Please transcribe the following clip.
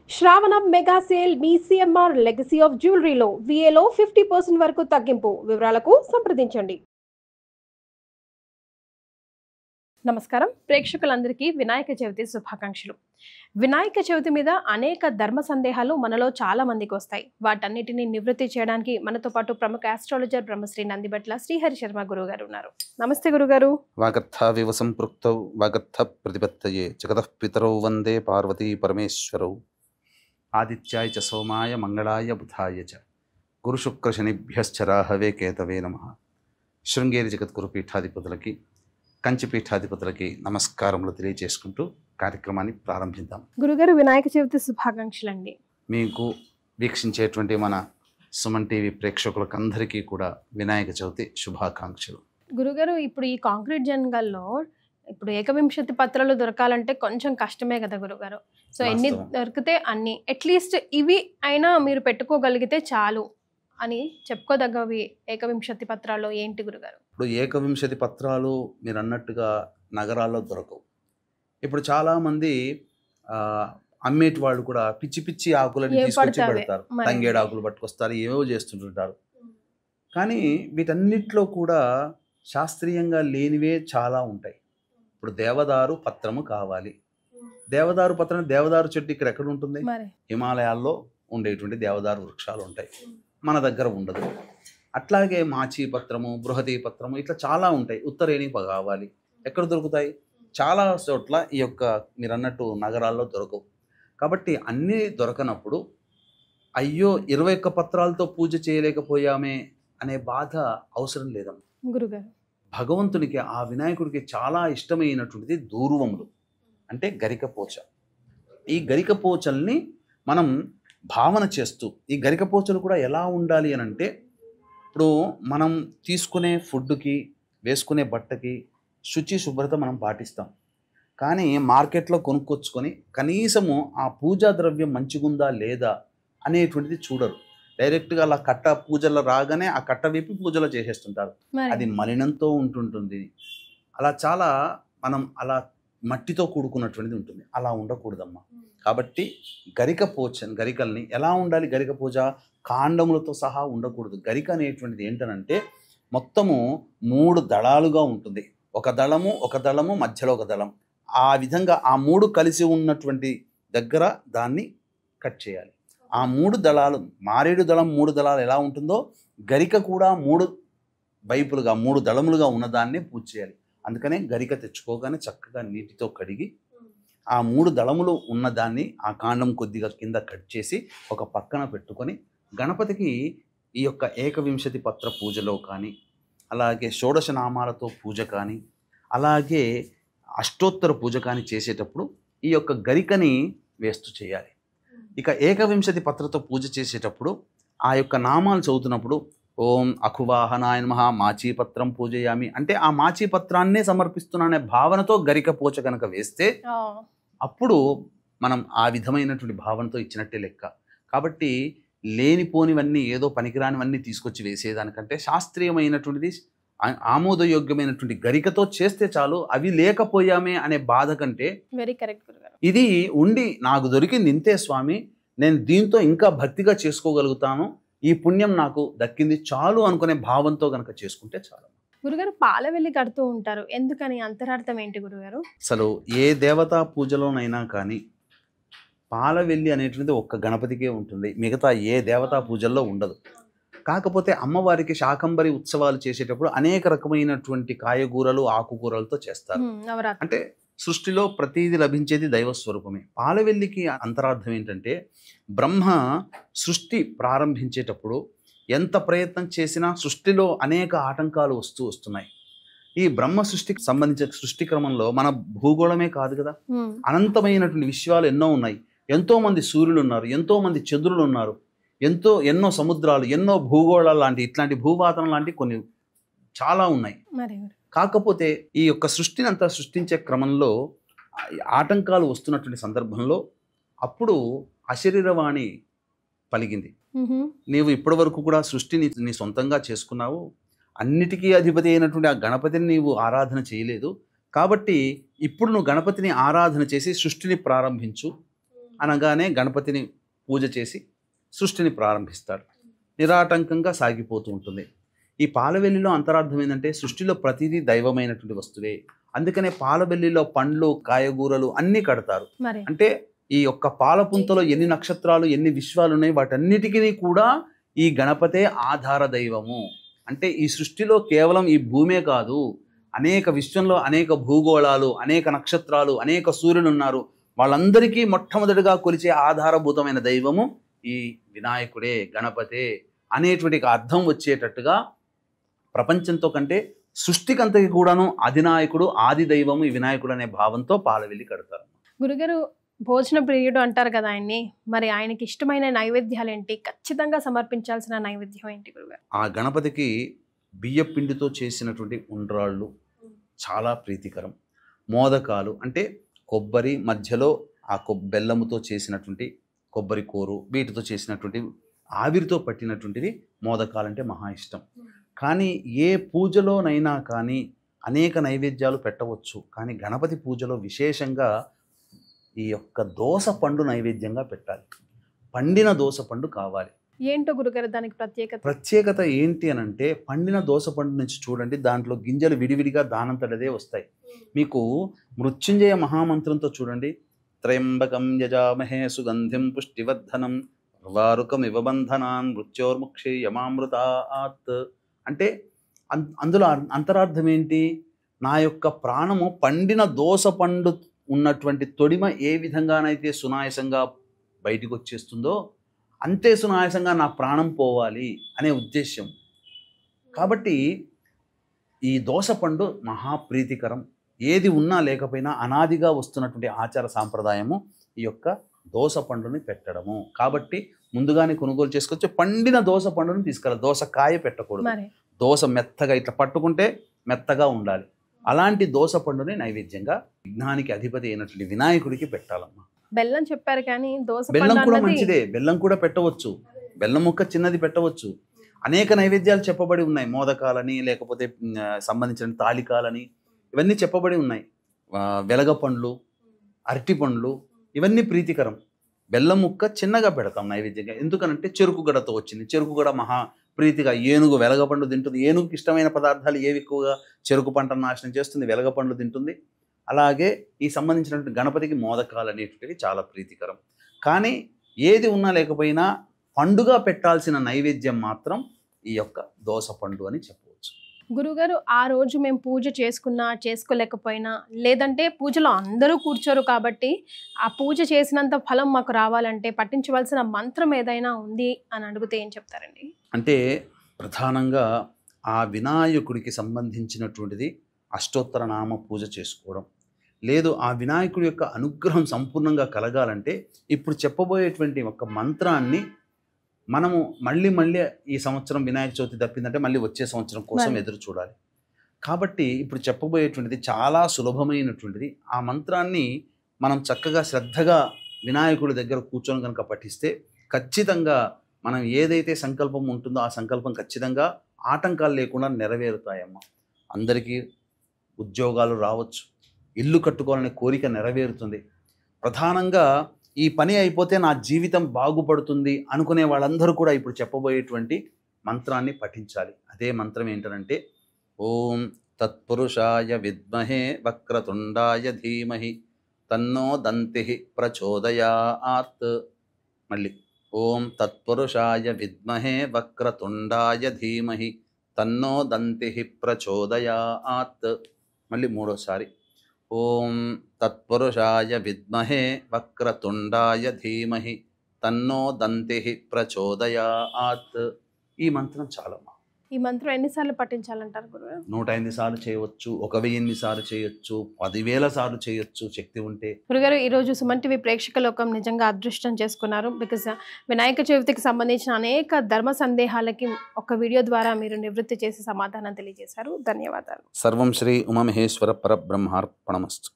శ్రావణం mega sale మీ CMR legacy of జ్యువెలరీలో విఏలో 50% వరకు తగ్గింపు. వివరాలకు సంప్రదించండి. నమస్కారం ప్రేక్షకులందరికీ వినాయక చవితి శుభాకాంక్షలు. వినాయక చవితి మీద అనేక ధర్మ సందేహాలు మనలో చాలా మందికి వస్తాయి. వాటన్నిటిని నివృత్తి చేయడానికి మనతో పాటు ప్రముఖ ఆస్ట్రాలజర్ బ్రహ్మశ్రీ నందిబట్ల శ్రీహరి శర్మ గురువు గారు ఉన్నారు. నమస్తే గురుగారు. వాగర్థావివ సంపృక్తౌ వాగర్థ ప్రతిపత్తయే జగతః పితరౌ వందే పార్వతీ పరమేశ్వరౌ ఆదిత్యాయ చ సోమాయ మంగళాయ బుధాయ చ గురుశుక్రశనిభ్యశ్చ రాహవే కేతవే నమః. శృంగేరి జగద్గురు పీఠాధిపతులకి కంచి పీఠాధిపతులకి నమస్కారములు తెలియజేసుకుంటూ కార్యక్రమాన్ని ప్రారంభిద్దాం. గురుగారు, వినాయక చవితి శుభాకాంక్షలు అండి. మీకు వీక్షించేటువంటి మన సుమన్ టీవీ ప్రేక్షకులకు అందరికీ కూడా వినాయక చవితి శుభాకాంక్షలు. గురుగారు, ఇప్పుడు ఈ కాంక్రీట్ జంగల్లో ఇప్పుడు ఏకవింశతి పత్రాలు దొరకాలంటే కొంచెం కష్టమే కదా గురుగారు. సో ఎన్ని దొరికితే అన్ని, అట్లీస్ట్ ఇవి అయినా మీరు పెట్టుకోగలిగితే చాలు అని చెప్పుకోదగ్గవి ఏకవింశతి పత్రాలు ఏంటి గురుగారు? ఇప్పుడు ఏకవింశతి పత్రాలు మీరు అన్నట్టుగా నగరాల్లో దొరకవు. ఇప్పుడు చాలామంది అమ్మేటి వాళ్ళు కూడా పిచ్చి పిచ్చి ఆకులని తీసుకొచ్చి పెడతారు, తంగేడు ఆకులు పట్టుకొస్తారు, ఏవో చేస్తుంటుంటారు. కానీ వీటన్నిటిలో కూడా శాస్త్రీయంగా లేనివే చాలా ఉంటాయి. ఇప్పుడు దేవదారు పత్రము కావాలి. దేవదారు పత్రం, దేవదారు చెట్టు ఇక్కడ ఎక్కడ ఉంటుంది? హిమాలయాల్లో ఉండేటువంటి దేవదారు వృక్షాలు ఉంటాయి, మన దగ్గర ఉండదు. అట్లాగే మాచి పత్రము, బృహదీ పత్రము, ఇట్లా చాలా ఉంటాయి. ఉత్తరేణి కావాలి, ఎక్కడ దొరుకుతాయి? చాలా చోట్ల ఈ యొక్క మీరు అన్నట్టు నగరాల్లో దొరకవు. కాబట్టి అన్నీ దొరకనప్పుడు అయ్యో 21 పత్రాలతో పూజ చేయలేకపోయామే అనే బాధ అవసరం లేదమ్మా. గురుగారు, భగవంతునికి, ఆ వినాయకుడికి చాలా ఇష్టమైనటువంటిది దూర్వములు, అంటే గరికపోచ. ఈ గరికపోచల్ని మనం భావన చేస్తూ, ఈ గరికపోచలు కూడా ఎలా ఉండాలి అని అంటే, ఇప్పుడు మనం తీసుకునే ఫుడ్కి, వేసుకునే బట్టకి శుచి శుభ్రత మనం పాటిస్తాం. కానీ మార్కెట్లో కొనుక్కొచ్చుకొని కనీసము ఆ పూజా ద్రవ్యం మంచిగుందా లేదా అనేటువంటిది చూడరు. డైరెక్ట్గా అలా కట్ట పూజల్లో రాగానే ఆ కట్ట విప్పి పూజలో చేసేస్తుంటారు. అది మలినంతో ఉంటుంటుంది. అలా చాలా మనం అలా మట్టితో కూడుకున్నటువంటిది ఉంటుంది. అలా ఉండకూడదమ్మా. కాబట్టి గరికల్ని ఎలా ఉండాలి? గరిక పూజ కాండములతో సహా ఉండకూడదు. గరిక అనేటువంటిది ఏంటనంటే మొత్తము 3 దళాలుగా ఉంటుంది. ఒక దళము మధ్యలో ఒక దళం. ఆ విధంగా ఆ 3 కలిసి ఉన్నటువంటి దగ్గర దాన్ని కట్ చేయాలి. ఆ 3 దళాలు, మారేడు దళం 3 దళాలు ఎలా ఉంటుందో గరిక కూడా 3 వైపులుగా 3 దళములుగా ఉన్నదాన్నే పూజ చేయాలి. అందుకనే గరిక తెచ్చుకోగానే చక్కగా నీటితో కడిగి ఆ 3 దళములు ఉన్నదాన్ని ఆ కాండం కొద్దిగా కింద కట్ చేసి ఒక పక్కన పెట్టుకొని, గణపతికి ఈ యొక్క ఏకవింశతి పత్ర పూజలో కానీ, అలాగే షోడశ నామాలతో పూజ కానీ, అలాగే అష్టోత్తర పూజ కానీ చేసేటప్పుడు ఈ యొక్క గరికని వేస్తూ చేయాలి. ఇక ఏకవింశతి పత్రతో పూజ చేసేటప్పుడు ఆ యొక్క నామాలు చదువుతున్నప్పుడు ఓం అఖువాహనాయ నమః మాచీపత్రం పూజయామి అంటే ఆ మాచీపత్రాన్నే సమర్పిస్తున్నానే భావనతో గరిక పూజ కనుక వేస్తే అప్పుడు మనం ఆ విధమైనటువంటి భావనతో ఇచ్చినట్టే లెక్క. కాబట్టి లేనిపోనివన్నీ, ఏదో పనికిరానివన్నీ తీసుకొచ్చి వేసేదానికంటే శాస్త్రీయమైనటువంటిది, ఆమోదయోగ్యమైనటువంటి గరికతో చేస్తే చాలు. అవి లేకపోయామే అనే బాధ కంటే వెరీ కరెక్ట్ గురుగారు, ఇది ఉండి నాకు దొరికింది ఇంతే స్వామి, నేను దీంతో ఇంకా భక్తిగా చేసుకోగలుగుతాను, ఈ పుణ్యం నాకు దక్కింది చాలు అనుకునే భావంతో గనక చేసుకుంటే చాలు. గురుగారు, పాలవెల్లి కడుతూ ఉంటారు, ఎందుకని? అంతరార్థం ఏంటి గురుగారు? అసలు ఏ దేవతా పూజలోనైనా కానీ పాలవెల్లి అనేటువంటిది ఒక్క గణపతికే ఉంటుంది, మిగతా ఏ దేవతా పూజల్లో ఉండదు. కాకపోతే అమ్మవారికి శాకంబరి ఉత్సవాలు చేసేటప్పుడు అనేక రకమైనటువంటి కాయగూరలు, ఆకుకూరలతో చేస్తారు. అంటే సృష్టిలో ప్రతిదీ లభించేది దైవస్వరూపమే. పాలవెల్లికి అంతరార్థం ఏంటంటే, బ్రహ్మ సృష్టి ప్రారంభించేటప్పుడు ఎంత ప్రయత్నం చేసినా సృష్టిలో అనేక ఆటంకాలు వస్తున్నాయి. ఈ బ్రహ్మ సృష్టికి సంబంధించిన సృష్టి క్రమంలో మన భూగోళమే కాదు కదా, అనంతమైనటువంటి విశ్వాలు ఎన్నో ఉన్నాయి. ఎంతో మంది సూర్యులు ఉన్నారు, ఎంతో మంది చంద్రులు ఉన్నారు, ఎన్నో సముద్రాలు, ఎన్నో భూగోళాలు లాంటి, ఇట్లాంటి భూవాతనం లాంటి కొన్ని చాలా ఉన్నాయి. కాకపోతే ఈ యొక్క సృష్టిని అంతా సృష్టించే క్రమంలో ఆటంకాలు వస్తున్నటువంటి సందర్భంలో అప్పుడు అశరీరవాణి పలిగింది, నీవు ఇప్పటి వరకు కూడా సృష్టిని నీ సొంతంగా చేసుకున్నావు, అన్నిటికీ అధిపతి అయినటువంటి ఆ గణపతిని నీవు ఆరాధన చేయలేదు, కాబట్టి ఇప్పుడు నువ్వు గణపతిని ఆరాధన చేసి సృష్టిని ప్రారంభించు అనగానే గణపతిని పూజ చేసి సృష్టిని ప్రారంభిస్తాడు. నిరాటంకంగా సాగిపోతూ ఉంటుంది. ఈ పాలవెల్లిలో అంతరార్థం ఏంటంటే సృష్టిలో ప్రతిదీ దైవమైనటువంటి వస్తువే. అందుకనే పాలవెల్లిలో పండ్లు, కాయగూరలు అన్నీ కడతారు. అంటే ఈ యొక్క పాలపుంతలో ఎన్ని నక్షత్రాలు, ఎన్ని విశ్వాలు ఉన్నాయి, వాటన్నిటికీ కూడా ఈ గణపతే ఆధార దైవము. అంటే ఈ సృష్టిలో కేవలం ఈ భూమే కాదు, అనేక విశ్వంలో అనేక భూగోళాలు, అనేక నక్షత్రాలు, అనేక సూర్యులు ఉన్నారు. వాళ్ళందరికీ మొట్టమొదటిగా కొలిచే ఆధారభూతమైన దైవము ఈ వినాయకుడే, గణపతే అనేటువంటి అర్థం వచ్చేటట్టుగా ప్రపంచంతో కంటే సృష్టికంతకి కూడాను అధినాయకుడు, ఆది దైవము ఈ వినాయకుడు అనే భావంతో పాలవెల్లి కడతారు. గురుగారు భోజన ప్రియుడు అంటారు కదా ఆయన్ని, మరి ఆయనకి ఇష్టమైన నైవేద్యాలు ఏంటి, ఖచ్చితంగా సమర్పించాల్సిన నైవేద్యం ఏంటి గురుగారు? ఆ గణపతికి బియ్య పిండితో చేసినటువంటి ఉండ్రాళ్ళు చాలా ప్రీతికరం. మోదకాలు అంటే కొబ్బరి మధ్యలో ఆ బెల్లముతో చేసినటువంటి కొబ్బరి కూరు, వీటితో చేసినటువంటి ఆవిరితో పట్టినటువంటిది మోదకాలంటే మహా ఇష్టం. కానీ ఏ పూజలోనైనా కానీ అనేక నైవేద్యాలు పెట్టవచ్చు, కానీ గణపతి పూజలో విశేషంగా ఈ యొక్క దోస పండు నైవేద్యంగా పెట్టాలి. పండిన దోస పండు కావాలి. ఏంటో గురుగారు దానికి ప్రత్యేకత ఏంటి అని అంటే, పండిన దోస పండు నుంచి చూడండి, దాంట్లో గింజలు విడివిడిగా దానంతటదే వస్తాయి. మీకు మృత్యుంజయ మహామంత్రంతో చూడండి, త్రయంబకం యజామహే సుగంధిం పుష్టివర్ధనం వారుకమివ బంధనాన్ మృత్యోర్ముక్షే యమామృతాత్. అంటే అందులో అంతరార్థం ఏంటి? నా యొక్క ప్రాణము పండిన దోస పండు ఉన్నటువంటి తొడిమ ఏ విధంగానైతే సునాయాసంగా బయటికి వచ్చేస్తుందో అంతే సునాయాసంగా నా ప్రాణం పోవాలి అనే ఉద్దేశ్యం. కాబట్టి ఈ దోస పండు మహాప్రీతికరం. ఏది ఉన్నా లేకపోయినా అనాదిగా వస్తున్నటువంటి ఆచార సాంప్రదాయము ఈ యొక్క దోస పండుని పెట్టడము. కాబట్టి ముందుగానే కొనుగోలు చేసుకొచ్చి పండిన దోస పండుని తీసుకెళ్ళాలి. దోసకాయ పెట్టకూడదు. దోస మెత్తగా ఇట్లా పట్టుకుంటే మెత్తగా ఉండాలి. అలాంటి దోస పండుని నైవేద్యంగా విఘ్నానికి అధిపతి అయినటువంటి వినాయకుడికి పెట్టాలమ్మా. బెల్లం చెప్పారు కానీ బెల్లం కూడా మంచిదే, బెల్లం కూడా పెట్టవచ్చు. బెల్లం ముక్క చిన్నది పెట్టవచ్చు. అనేక నైవేద్యాలు చెప్పబడి ఉన్నాయి. మోదకాలని, లేకపోతే సంబంధించిన తాళికాలని, ఇవన్నీ చెప్పబడి ఉన్నాయి. వెలగ పండ్లు, అరటి పండ్లు, ఇవన్నీ ప్రీతికరం. బెల్లం ముక్క చిన్నగా పెడతాం నైవేద్యంగా. ఎందుకనంటే చెరుకు గడతో వచ్చింది. చెరుకు గడ మహా ప్రీతిగా, ఏనుగు వెలగపండు తింటుంది. ఏనుగుకి ఇష్టమైన పదార్థాలు ఏవి ఎక్కువగా? చెరుకు పంటను నాశనం చేస్తుంది, వెలగపండ్లు తింటుంది. అలాగే ఈ సంబంధించినటువంటి గణపతికి మోదకాలు అనేటువంటివి చాలా ప్రీతికరం. కానీ ఏది ఉన్నా లేకపోయినా పండుగ పెట్టాల్సిన నైవేద్యం మాత్రం ఈ యొక్క దోస పండు అని చెప్పవచ్చు. గురుగారు, ఆ రోజు మేము పూజ చేసుకున్నా చేసుకోలేకపోయినా, లేదంటే పూజలో అందరూ కూర్చోరు కాబట్టి ఆ పూజ చేసినంత ఫలం మాకు రావాలంటే పఠించవలసిన మంత్రం ఏదైనా ఉంది అని అడిగితే ఏం చెప్తారండి? అంటే ప్రధానంగా ఆ వినాయకుడికి సంబంధించినటువంటిది అష్టోత్తర నామ పూజ చేసుకోవడం. లేదు ఆ వినాయకుడి యొక్క అనుగ్రహం సంపూర్ణంగా కలగాలంటే ఇప్పుడు చెప్పబోయేటువంటి ఒక మంత్రాన్ని మనము మళ్ళీ ఈ సంవత్సరం వినాయక చవితి తప్పిందంటే మళ్ళీ వచ్చే సంవత్సరం కోసం ఎదురు చూడాలి. కాబట్టి ఇప్పుడు చెప్పబోయేటువంటిది చాలా సులభమైనటువంటిది. ఆ మంత్రాన్ని మనం చక్కగా శ్రద్ధగా వినాయకుడి దగ్గర కూర్చొని కనుక పఠిస్తే ఖచ్చితంగా మనం ఏదైతే సంకల్పం ఉంటుందో ఆ సంకల్పం ఖచ్చితంగా ఆటంకాలు లేకుండా నెరవేరుతాయమ్మా. అందరికీ ఉద్యోగాలు రావచ్చు, ఇల్లు కట్టుకోవాలనే కోరిక నెరవేరుతుంది. ప్రధానంగా ఈ పని అయిపోతే నా జీవితం బాగుపడుతుంది అనుకునే వాళ్ళందరూ కూడా ఇప్పుడు చెప్పబోయేటువంటి మంత్రాన్ని పఠించాలి. అదే మంత్రం ఏంటంటే, ఓం తత్పురుషాయ విద్మహే వక్రతుండాయ ధీమహి తన్నో దంతి ప్రచోదయాత్. మళ్ళీ ఓం తత్పురుషాయ విద్మహే వక్రతుండాయ ధీమహి తన్నో దంతి ప్రచోదయాత్. మళ్ళీ మూడోసారి ఓం తత్పురుషాయ విద్మహే వక్రతుండాయ ధీమహి తన్నో దంతి ప్రచోదయాత్. ఈ మంత్రం చాలమ్మా. ఈ మంత్రం ఎన్నిసార్లు పఠించాలంటారు గురుగారు? 108 సార్లు చేయవచ్చు, 1000 సార్లు చేయొచ్చు, 10,000 సార్లు చేయొచ్చు శక్తి ఉంటే. గురుగారు, ఈరోజు సుమన్ టీవీ ప్రేక్షక లోకం నిజంగా అదృష్టం చేసుకున్నారు. బికాజ్ వినాయక చవితికి సంబంధించిన అనేక ధర్మ సందేహాలకి ఒక వీడియో ద్వారా మీరు నివృత్తి చేసి సమాధానం తెలియజేశారు. ధన్యవాదాలు. సర్వం శ్రీ ఉమామహేశ్వర పరబ్రహ్మార్పణమస్తు.